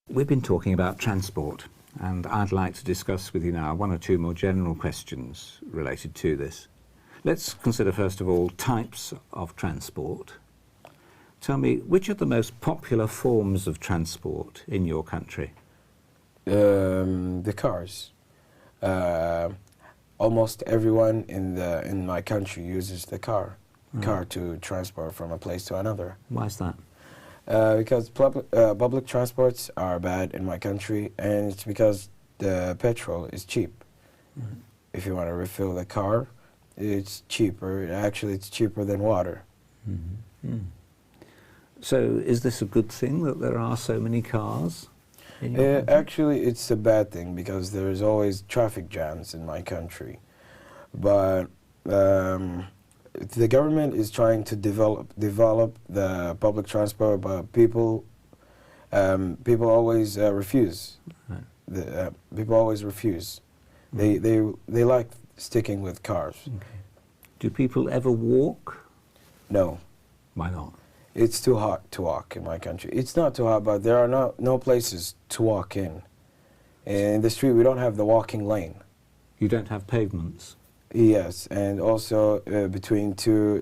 We've been talking about transport, and I'd like to discuss with you now one or two more general questions related to this. Let's consider first of all types of transport. Tell me, which are the most popular forms of transport in your country? The cars. Almost everyone in my country uses the car to transport from a place to another. Why is that? Because public transports are bad in my country, and it's because the petrol is cheap. Mm. If you want to refill the car, it's cheaper. Actually, it's cheaper than water. Mm-hmm. Mm. So is this a good thing that there are so many cars in your country? Actually, it's a bad thing because there's always traffic jams in my country. But the government is trying to develop the public transport, but people always refuse. Right. People always refuse. Mm. They like sticking with cars. Okay. Do people ever walk? No. Why not? It's too hot to walk in my country. It's not too hot, but there are no places to walk in. In the street, we don't have the walking lane. You don't have pavements? Yes, and also between two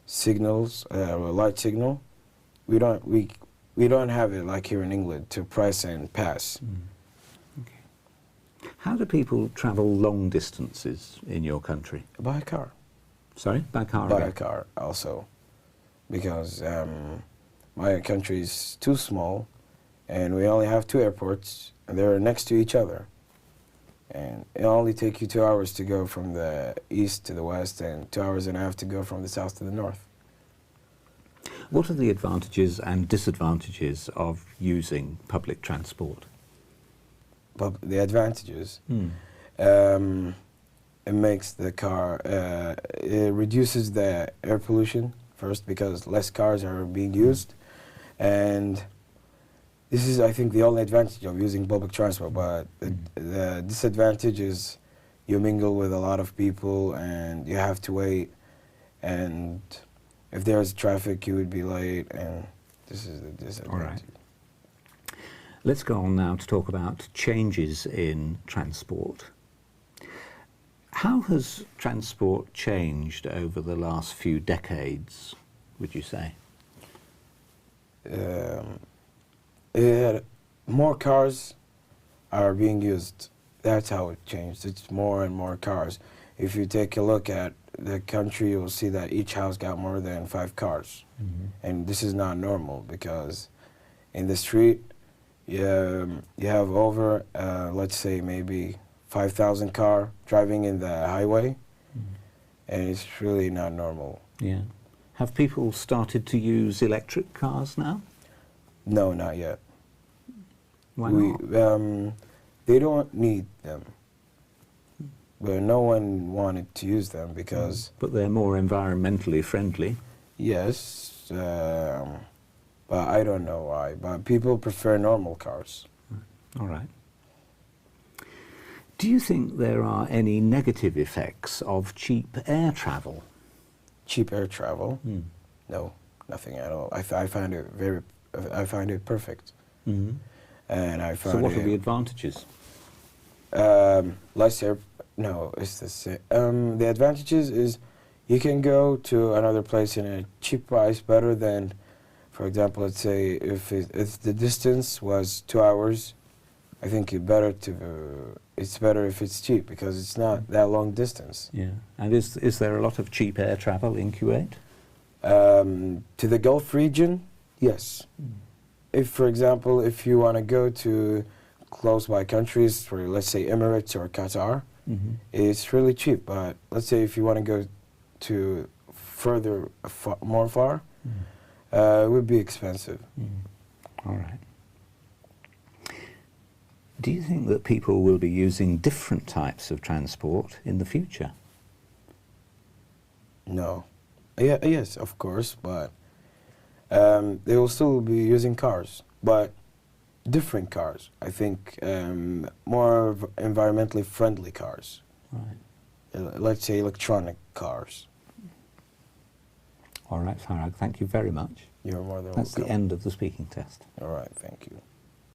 signals, light signal, we don't have it like here in England to press and pass. Mm. Okay. How do people travel long distances in your country? By car. Sorry, by car. By again? a car also, because my country is too small, and we only have two airports, and they're next to each other. And it'll only take you 2 hours to go from the east to the west, and 2 hours and a half to go from the south to the north. What are the advantages and disadvantages of using public transport? But the advantages, it makes the car, it reduces the air pollution first because less cars are being used, and this is, I think, the only advantage of using public transport, but the disadvantage is you mingle with a lot of people and you have to wait, and if there's traffic you would be late, and this is the disadvantage. All right. Let's go on now to talk about changes in transport. How has transport changed over the last few decades, would you say? More cars are being used. That's how it changed. It's more and more cars. If you take a look at the country, you'll see that each house got more than 5 cars. Mm-hmm. And this is not normal because in the street, you have over, let's say, maybe 5,000 cars driving in the highway, and it's really not normal. Yeah. Have people started to use electric cars now? No, not yet. Why not? They don't need them. But no one wanted to use them because... But they're more environmentally friendly. Yes, but I don't know why. But people prefer normal cars. All right. Do you think there are any negative effects of cheap air travel? Cheap air travel? No, nothing at all. I find it perfect. Mm-hmm. And I find so what are the advantages? Less air. No, it's the same. The advantages is you can go to another place in a cheap price better than, for example, let's say if the distance was 2 hours, I think it's better if it's cheap because it's not that long distance. Yeah. And is there a lot of cheap air travel in Kuwait? To the Gulf region, yes. If, for example, if you want to go to close by countries, for let's say Emirates or Qatar, it's really cheap. But let's say if you want to go to further, more far, it would be expensive. All right. Do you think that people will be using different types of transport in the future? No. Yes, of course, but they will still be using cars, but different cars. I think more environmentally friendly cars. Right. Let's say electronic cars. All right, Farag, thank you very much. You're more than welcome. That's the end of the speaking test. All right, thank you.